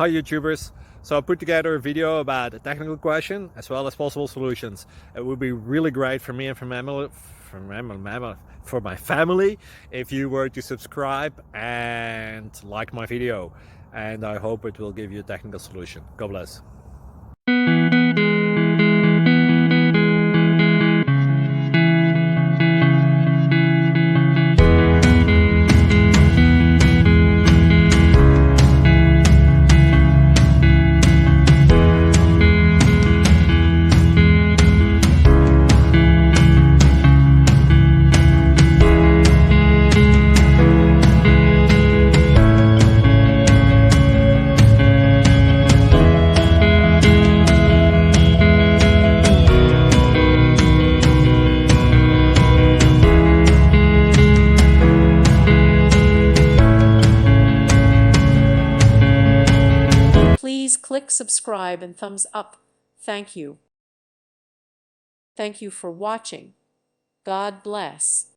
Hi YouTubers. So I put together a video about a technical question as well as possible solutions. It would be really great for me and for my family if you were to subscribe and like my video, and I hope it will give you a technical solution. God bless. Please click subscribe and thumbs up. Thank you. Thank you for watching. God bless.